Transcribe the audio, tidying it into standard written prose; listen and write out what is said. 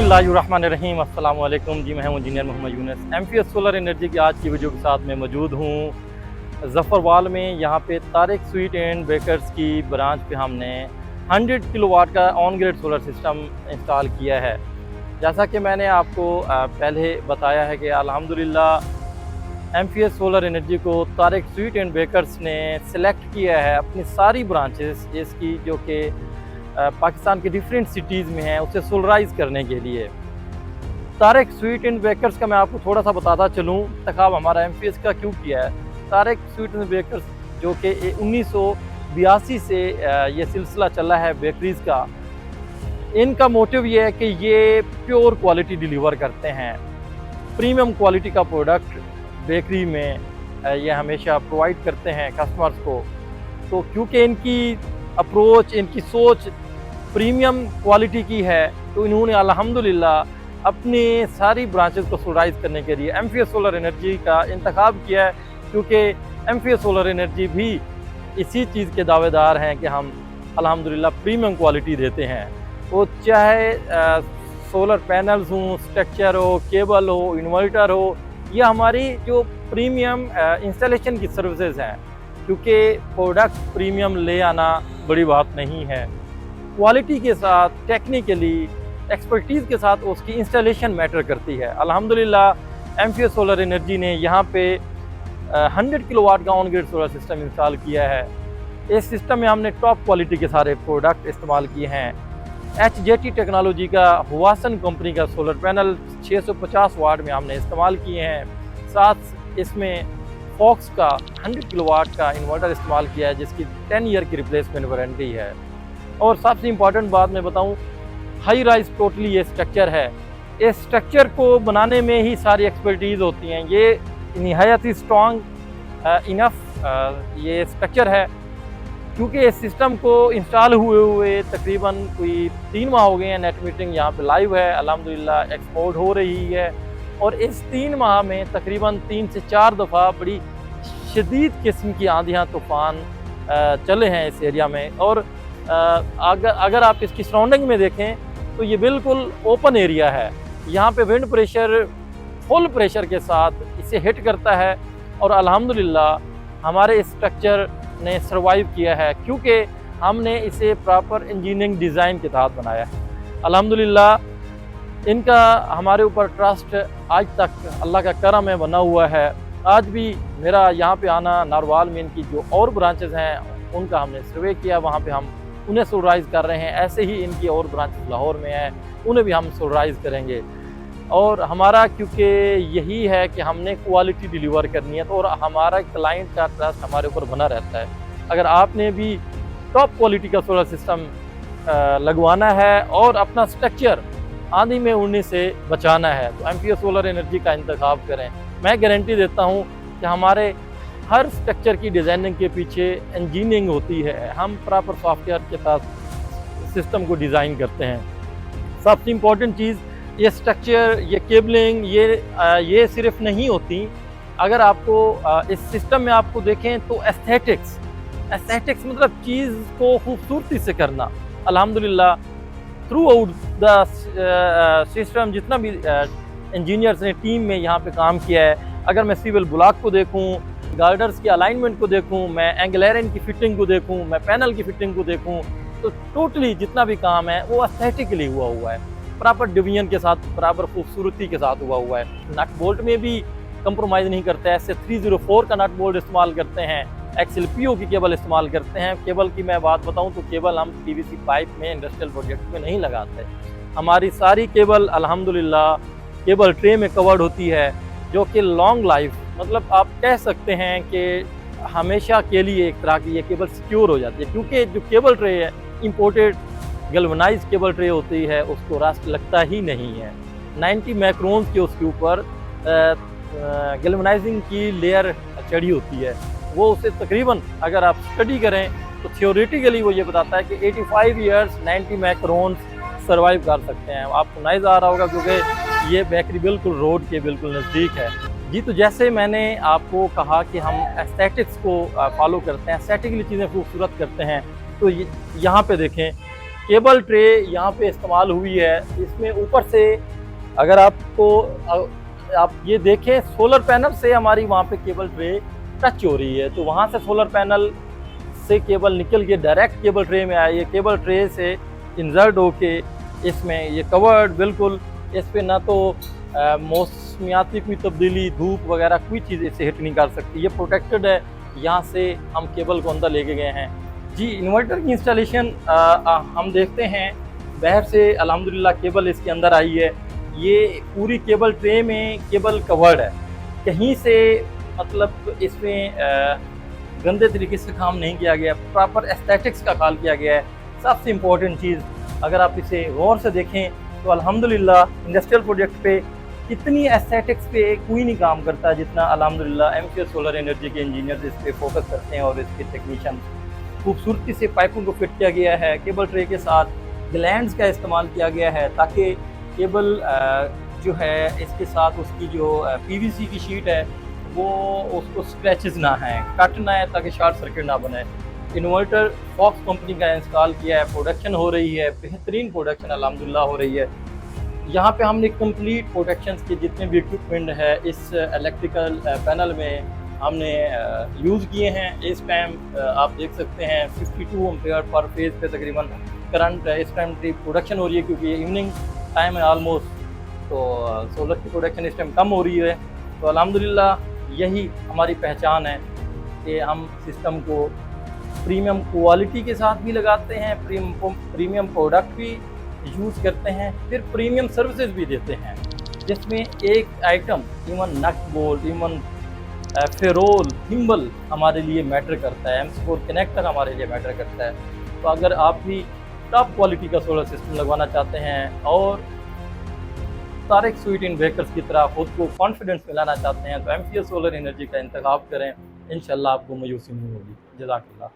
बिस्मिल्लाहिर्रहमानिर्रहीम। अस्सलाम वालेकुम जी, मैं हूं engineer Mohammad Yunus. MPS solar energy की आज की वीडियो के साथ मैं मौजूद हूं ज़फ़रवाल में। यहाँ पे तारिक स्वीट एंड बेकर्स की ब्रांच पे हमने 100 किलोवाट का on grid solar system install किया है। जैसा कि मैंने आपको पहले बताया है कि अल्हम्दुलिल्लाह एमपीएस सोलर एनर्जी को तारिक स्वीट एंड बेकर्स ने सिलेक्ट किया है अपनी सारी ब्रांचेस इसकी, जो कि पाकिस्तान के डिफरेंट सिटीज़ में हैं, उसे सोलराइज़ करने के लिए। तारिक स्वीट एंड बेकर्स का मैं आपको थोड़ा सा बताता चलूँ तकाब हमारा एमपीएस का क्यों किया है। तारिक स्वीट एंड बेकर्स जो कि 1982 से ये सिलसिला चला है बेकरीज़ का। इनका मोटिव ये है कि ये प्योर क्वालिटी डिलीवर करते हैं, प्रीमियम क्वालिटी का प्रोडक्ट बेकरी में ये हमेशा प्रोवाइड करते हैं कस्टमर्स को। तो क्योंकि इनकी अप्रोच, इनकी सोच प्रीमियम क्वालिटी की है, तो इन्होंने अल्हम्दुलिल्लाह अपनी सारी ब्रांचेस को सोलराइज़ करने के लिए एमपीएस सोलर एनर्जी का इंतखाब किया है। क्योंकि एमपीएस सोलर एनर्जी भी इसी चीज़ के दावेदार हैं कि हम अल्हम्दुलिल्लाह प्रीमियम क्वालिटी देते हैं। वो चाहे सोलर पैनल्स हों, स्ट्रक्चर हो, केबल हो, इन्वर्टर हो, ये हमारी जो प्रीमियम इंस्टॉलेशन की सर्विसेज हैं। क्योंकि प्रोडक्ट प्रीमियम ले आना बड़ी बात नहीं है, क्वालिटी के साथ, टेक्निकली एक्सपर्टीज़ के साथ उसकी इंस्टॉलेशन मैटर करती है। अल्हम्दुलिल्लाह एमपीएस सोलर एनर्जी ने यहाँ पे 100 किलोवाट का on grid solar system install किया है। इस सिस्टम में हमने टॉप क्वालिटी के सारे प्रोडक्ट इस्तेमाल किए हैं। HJT टेक्नोलॉजी का हुआसन कंपनी का सोलर पैनल 650 वाट में हमने इस्तेमाल किए हैं। साथ इसमें फॉक्स का 100 किलोवाट का इन्वर्टर इस्तेमाल किया है, जिसकी 10 ईयर की रिप्लेसमेंट वारंटी है। और सबसे इम्पॉर्टेंट बात मैं बताऊं, हाई राइज टोटली ये स्ट्रक्चर है। इस स्ट्रक्चर को बनाने में ही सारी एक्सपर्टीज़ होती हैं। ये निहायत ही स्ट्रॉन्ग इनफ ये स्ट्रक्चर है। क्योंकि इस सिस्टम को इंस्टॉल हुए तकरीबन कोई 3 माह हो गए हैं। नेट मीटरिंग यहाँ पे लाइव है, अल्हम्दुलिल्लाह एक्सपोर्ट हो रही है। और इस 3 माह में तकरीबन 3 से 4 दफ़ा बड़ी शदीद किस्म की आंधियाँ तूफ़ान चले हैं इस एरिया में। और अगर आप इसकी सराउंडिंग में देखें तो ये बिल्कुल ओपन एरिया है। यहाँ पे विंड प्रेशर फुल प्रेशर के साथ इसे हिट करता है। और अल्हम्दुलिल्लाह हमारे इस स्ट्रक्चर ने सर्वाइव किया है, क्योंकि हमने इसे प्रॉपर इंजीनियरिंग डिज़ाइन के तहत बनाया है। अल्हम्दुलिल्लाह इनका हमारे ऊपर ट्रस्ट आज तक अल्लाह का करम है बना हुआ है। आज भी मेरा यहाँ पे आना, नारवाल में इनकी जो और ब्रांचेस हैं उनका हमने सर्वे किया, वहाँ पे हम उन्हें सोलराइज़ कर रहे हैं। ऐसे ही इनकी और ब्रांचेस लाहौर में हैं, उन्हें भी हम सोलराइज़ करेंगे। और हमारा क्योंकि यही है कि हमने क्वालिटी डिलीवर करनी है, तो और हमारा क्लाइंट का ट्रस्ट हमारे ऊपर बना रहता है। अगर आपने भी टॉप क्वालिटी का सोलर सिस्टम लगवाना है और अपना स्ट्रक्चर आंधी में उड़ने से बचाना है, तो एमपीएस सोलर एनर्जी का इंतखाब करें। मैं गारंटी देता हूँ कि हमारे हर स्ट्रक्चर की डिज़ाइनिंग के पीछे इंजीनियरिंग होती है। हम प्रॉपर सॉफ्टवेयर के साथ सिस्टम को डिज़ाइन करते हैं। सबसे इम्पॉर्टेंट चीज़, ये स्ट्रक्चर, ये केबलिंग, ये सिर्फ नहीं होती। अगर आपको इस सिस्टम में आपको देखें तो एस्थेटिक्स मतलब चीज़ को खूबसूरती से करना। अल्हम्दुलिल्लाह थ्रू आउट द सिस्टम जितना भी इंजीनियर्स ने टीम में यहाँ पे काम किया है, अगर मैं सिविल ब्लॉक को देखूँ, गार्डर्स की अलाइनमेंट को देखूँ, मैं एंगलरिंग की फिटिंग को देखूँ, मैं पैनल की फिटिंग को देखूँ, तो टोटली जितना भी काम है वो एस्थेटिकली हुआ है, प्रॉपर डिवीजन के साथ, बराबर खूबसूरती के साथ हुआ है। नट बोल्ट में भी कंप्रोमाइज़ नहीं करते हैं। SA304 का नट बोल्ट इस्तेमाल करते हैं, XLPO की केबल इस्तेमाल करते हैं। केबल की मैं बात बताऊं तो केबल हम PVC पाइप में इंडस्ट्रियल प्रोजेक्ट में नहीं लगाते। हमारी सारी केबल अल्हम्दुलिल्लाह केबल ट्रे में कवर्ड होती है, जो कि लॉन्ग लाइफ, मतलब आप कह सकते हैं कि हमेशा के लिए एक तरह की ये केबल सिक्योर हो जाती है। क्योंकि जो केबल ट्रे है इम्पोर्टेड गैल्वेनाइज केबल ट्रे होती है, उसको रस्ट लगता ही नहीं है। 90 माइक्रोन्स के उसके ऊपर गैल्वेनाइजिंग की लेयर चढ़ी होती है। वो उसे तकरीबन अगर आप स्टडी करें तो थियोरेटिकली वो ये बताता है कि 85 ईयर्स 90 माइक्रोन्स सर्वाइव कर सकते हैं। आपको नाइज आ रहा होगा क्योंकि ये बेकरी बिल्कुल रोड के बिल्कुल नज़दीक है। जी, तो जैसे मैंने आपको कहा कि हम एस्थेटिक्स को फॉलो करते हैं, एस्थेटिकली चीज़ें खूबसूरत करते हैं, तो यहाँ पे देखें केबल ट्रे यहाँ पे इस्तेमाल हुई है। इसमें ऊपर से अगर आपको आप ये देखें, सोलर पैनल से हमारी वहाँ पे केबल ट्रे टच हो रही है, तो वहाँ से सोलर पैनल से केबल निकल के डायरेक्ट केबल ट्रे में आई है। केबल ट्रे से इंसर्ट होके इसमें ये कवर्ड बिल्कुल, इस पर ना तो मौसमियाती कोई तब्दीली, धूप वगैरह कोई चीज़ इससे हिट नहीं कर सकती। ये प्रोटेक्टेड है। यहाँ से हम केबल को अंदर लेके गए हैं जी। इन्वर्टर की इंस्टॉलेशन हम देखते हैं बाहर से, अल्हम्दुलिल्लाह केबल इसके अंदर आई है। ये पूरी केबल ट्रे में केबल कवर्ड है, कहीं से मतलब इसमें गंदे तरीके से काम नहीं किया गया, प्रॉपर एस्थेटिक्स का ख्याल किया गया है। सबसे इम्पोर्टेंट चीज़, अगर आप इसे गौर से देखें तो अल्हम्दुलिल्लाह इंडस्ट्रियल प्रोजेक्ट पे इतनी एस्थेटिक्स पे कोई नहीं काम करता जितना अल्हम्दुलिल्लाह एमसीएस सोलर एनर्जी के इंजीनियर्स इस पे फोकस करते हैं और इसके टेक्नीशियन। खूबसूरती से पाइपों को फिट किया गया है। केबल ट्रे के साथ ग्लैंड्स का इस्तेमाल किया गया है ताकि केबल जो है इसके साथ उसकी जो पीवीसी की शीट है वो उसको स्क्रैचेस ना हैं, कट ना है, ताकि शॉर्ट सर्किट ना बने। इन्वर्टर फॉक्स कंपनी का इंस्टॉल किया है, प्रोडक्शन हो रही है, बेहतरीन प्रोडक्शन अल्हम्दुलिल्लाह हो रही है। यहाँ पे हमने कंप्लीट प्रोडक्शन के जितने भी इक्विपमेंट है इस इलेक्ट्रिकल पैनल में हमने यूज़ किए हैं। इस टाइम आप देख सकते हैं 52 एम्पेयर पर फेज पे तकरीबन करंट इस टाइम की प्रोडक्शन हो रही है, क्योंकि इवनिंग टाइम है ऑलमोस्ट, तो सोलर की प्रोडक्शन इस टाइम कम हो रही है। तो अल्हम्दुलिल्लाह यही हमारी पहचान है कि हम सिस्टम को प्रीमियम क्वालिटी के साथ भी लगाते हैं, प्रीमियम प्रोडक्ट भी यूज़ करते हैं, फिर प्रीमियम सर्विसेज भी देते हैं, जिसमें एक item even nut bolt, even ferrule, thimble हमारे लिए मैटर करता है, M4 कनेक्टर हमारे लिए मैटर करता है। तो अगर आप भी टॉप क्वालिटी का सोलर सिस्टम लगवाना चाहते हैं और तारिक स्वीट इन्वेकर्स की तरह खुद को कॉन्फिडेंस मिलाना चाहते हैं, तो एमसीएस सोलर एनर्जी का इंतखाब करें। इंशाल्लाह आपको मायूसी नहीं होगी। जज़ाकल्लाह।